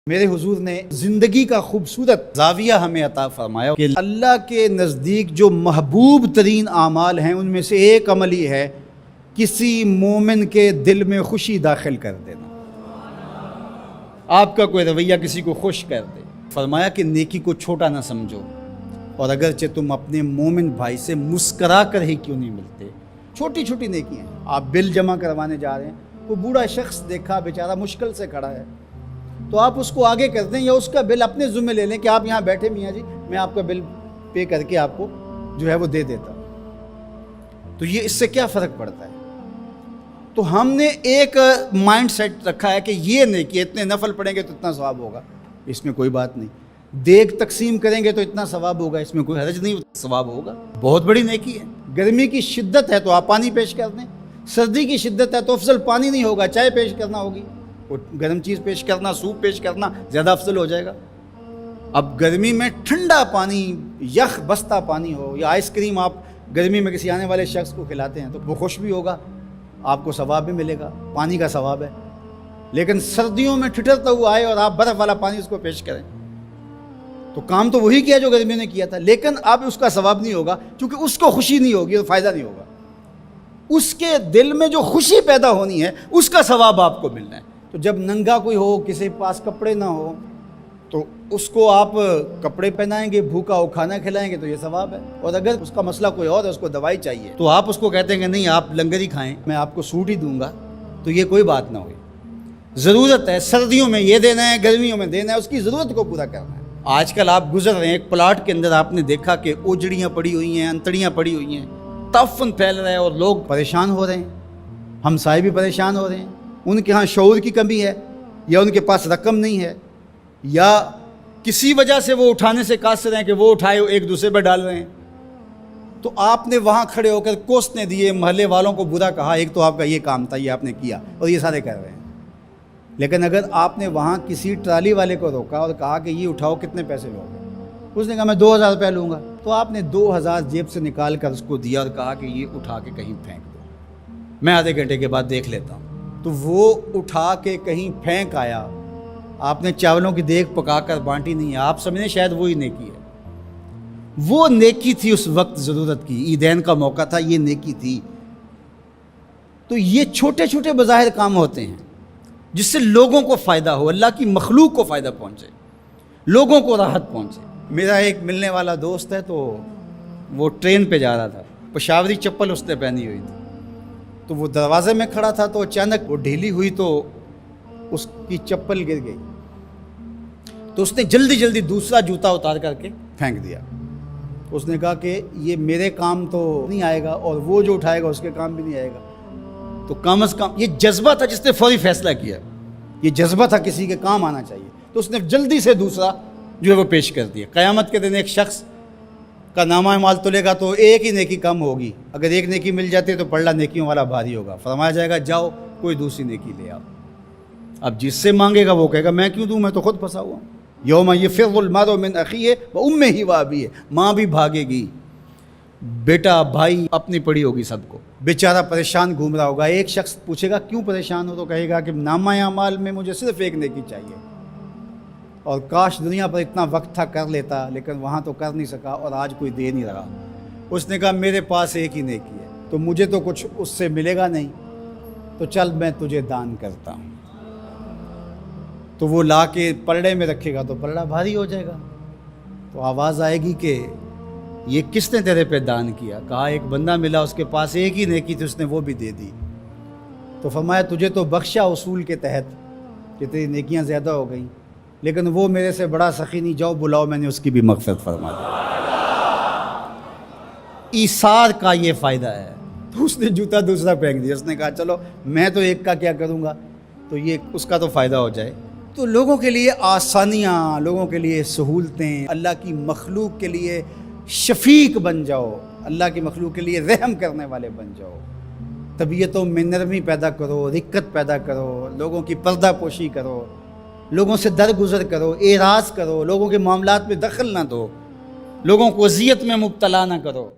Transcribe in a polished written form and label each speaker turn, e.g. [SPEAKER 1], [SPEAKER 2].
[SPEAKER 1] میرے حضور نے زندگی کا خوبصورت زاویہ ہمیں عطا فرمایا کہ اللہ کے نزدیک جو محبوب ترین اعمال ہیں ان میں سے ایک عمل ہی ہے کسی مومن کے دل میں خوشی داخل کر دینا۔ آپ کا کوئی رویہ کسی کو خوش کر دے۔ فرمایا کہ نیکی کو چھوٹا نہ سمجھو، اور اگرچہ تم اپنے مومن بھائی سے مسکرا کر ہی کیوں نہیں ملتے، چھوٹی چھوٹی نیکی ہیں۔ آپ بل جمع کروانے جا رہے ہیں، کوئی بوڑھا شخص دیکھا بیچارہ مشکل سے کھڑا ہے، تو آپ اس کو آگے کر دیں یا اس کا بل اپنے ذمہ لے لیں کہ آپ یہاں بیٹھے میاں جی، میں آپ کا بل پے کر کے آپ کو جو ہے وہ دے دیتا ہوں۔ تو یہ اس سے کیا فرق پڑتا ہے؟ تو ہم نے ایک مائنڈ سیٹ رکھا ہے کہ یہ نہیں کہ اتنے نفل پڑھیں گے تو اتنا ثواب ہوگا، اس میں کوئی بات نہیں۔ دیگ تقسیم کریں گے تو اتنا ثواب ہوگا، اس میں کوئی حرج نہیں، ثواب ہوگا، بہت بڑی نیکی ہے۔ گرمی کی شدت ہے تو آپ پانی پیش کر دیں، سردی کی شدت ہے تو افضل پانی نہیں ہوگا، چائے پیش کرنا ہوگی، گرم چیز پیش کرنا، سوپ پیش کرنا زیادہ افضل ہو جائے گا۔ اب گرمی میں ٹھنڈا پانی، یخ بستہ پانی ہو، یا آئس کریم آپ گرمی میں کسی آنے والے شخص کو کھلاتے ہیں تو وہ خوش بھی ہوگا، آپ کو ثواب بھی ملے گا، پانی کا ثواب ہے۔ لیکن سردیوں میں ٹھٹرتا ہوا آئے اور آپ برف والا پانی اس کو پیش کریں تو کام تو وہی کیا جو گرمیوں نے کیا تھا، لیکن اب اس کا ثواب نہیں ہوگا کیونکہ اس کو خوشی نہیں ہوگی تو فائدہ نہیں ہوگا۔ اس کے دل میں جو خوشی پیدا ہونی ہے اس کا ثواب آپ کو ملنا ہے۔ تو جب ننگا کوئی ہو، کسی پاس کپڑے نہ ہو، تو اس کو آپ کپڑے پہنائیں گے، بھوکا ہو کھانا کھلائیں گے تو یہ ثواب ہے۔ اور اگر اس کا مسئلہ کوئی اور ہے، اس کو دوائی چاہیے، تو آپ اس کو کہتے ہیں کہ نہیں آپ لنگر ہی کھائیں، میں آپ کو سوٹ ہی دوں گا، تو یہ کوئی بات نہ ہوئی۔ ضرورت ہے سردیوں میں یہ دینا ہے، گرمیوں میں دینا ہے، اس کی ضرورت کو پورا کرنا ہے۔ آج کل آپ گزر رہے ہیں ایک پلاٹ کے اندر، آپ نے دیکھا کہ اوجڑیاں پڑی ہوئی ہیں، انتڑیاں پڑی ہوئی ہیں، تعفن پھیل رہا ہے اور لوگ پریشان ہو رہے ہیں، ہمسائے بھی پریشان ہو رہے ہیں۔ ان کے ہاں شعور کی کمی ہے، یا ان کے پاس رقم نہیں ہے، یا کسی وجہ سے وہ اٹھانے سے قاصر ہیں کہ وہ اٹھائے ایک دوسرے پر ڈال رہے ہیں۔ تو آپ نے وہاں کھڑے ہو کر کوسنے دیے، محلے والوں کو برا کہا، ایک تو آپ کا یہ کام تھا، یہ آپ نے کیا اور یہ سارے کر رہے ہیں۔ لیکن اگر آپ نے وہاں کسی ٹرالی والے کو روکا اور کہا کہ یہ اٹھاؤ، کتنے پیسے لوگے؟ اس نے کہا میں 2000 روپے لوں گا، تو آپ نے 2000 جیب سے نکال کر اس کو دیا اور کہا کہ یہ اٹھا کے کہیں پھینک دو، میں آدھے گھنٹے کے بعد دیکھ لیتا ہوں۔ تو وہ اٹھا کے کہیں پھینک آیا، آپ نے چاولوں کی دیگ پکا کر بانٹی نہیں ہے، آپ سمجھیں شاید وہی نیکی ہے۔ وہ نیکی تھی اس وقت ضرورت کی، عیدین کا موقع تھا، یہ نیکی تھی۔ تو یہ چھوٹے چھوٹے بظاہر کام ہوتے ہیں جس سے لوگوں کو فائدہ ہو، اللہ کی مخلوق کو فائدہ پہنچے، لوگوں کو راحت پہنچے۔ میرا ایک ملنے والا دوست ہے، تو وہ ٹرین پہ جا رہا تھا، پشاوری چپل اس نے پہنی ہوئی تھی، تو وہ دروازے میں کھڑا تھا، تو اچانک وہ ڈھیلی ہوئی تو اس کی چپل گر گئی، تو اس نے جلدی جلدی دوسرا جوتا اتار کر کے پھینک دیا۔ اس نے کہا کہ یہ میرے کام تو نہیں آئے گا، اور وہ جو اٹھائے گا اس کے کام بھی نہیں آئے گا۔ تو کم از کم یہ جذبہ تھا جس نے فوری فیصلہ کیا، یہ جذبہ تھا کسی کے کام آنا چاہیے، تو اس نے جلدی سے دوسرا جو ہے وہ پیش کر دیا۔ قیامت کے دن ایک شخص کا نامہ اعمال تلے گا تو ایک ہی نیکی کم ہوگی، اگر ایک نیکی مل جاتی ہے تو پلڑا نیکیوں والا بھاری ہوگا۔ فرمایا جائے گا جاؤ کوئی دوسری نیکی لے آؤ۔ اب جس سے مانگے گا وہ کہے گا میں کیوں دوں، میں تو خود پھنسا ہوا ہوں۔ یوم یفر المرء من اخیہ وامہ وابیہ، ماں بھی بھاگے گی، بیٹا بھائی اپنی پڑی ہوگی، سب کو بیچارہ پریشان گھوم رہا ہوگا۔ ایک شخص پوچھے گا کیوں پریشان ہو، تو کہے گا کہ نامہ اعمال میں مجھے صرف ایک نیکی چاہیے، اور کاش دنیا پر اتنا وقت تھا کر لیتا، لیکن وہاں تو کر نہیں سکا اور آج کوئی دے نہیں رہا۔ اس نے کہا میرے پاس ایک ہی نیکی ہے، تو مجھے تو کچھ اس سے ملے گا نہیں، تو چل میں تجھے دان کرتا ہوں۔ تو وہ لا کے پلڑے میں رکھے گا تو پلڑا بھاری ہو جائے گا، تو آواز آئے گی کہ یہ کس نے تیرے پہ دان کیا؟ کہا ایک بندہ ملا، اس کے پاس ایک ہی نیکی تھی، اس نے وہ بھی دے دی۔ تو فرمایا تجھے تو بخشا اصول کے تحت کہ تیری نیکیاں زیادہ ہو گئیں، لیکن وہ میرے سے بڑا سخی نہیں، جاؤ بلاؤ، میں نے اس کی بھی مغفرت فرما دی۔ ایثار کا یہ فائدہ ہے۔ تو اس نے جوتا دوسرا پھینک دیا، اس نے کہا چلو میں تو ایک کا کیا کروں گا، تو یہ اس کا تو فائدہ ہو جائے۔ تو لوگوں کے لیے آسانیاں، لوگوں کے لیے سہولتیں، اللہ کی مخلوق کے لیے شفیق بن جاؤ، اللہ کی مخلوق کے لیے رحم کرنے والے بن جاؤ، طبیعتوں میں نرمی پیدا کرو، رقت پیدا کرو، لوگوں کی پردہ پوشی کرو، لوگوں سے درگزر کرو، اعراض کرو، لوگوں کے معاملات میں دخل نہ دو، لوگوں کو اذیت میں مبتلا نہ کرو۔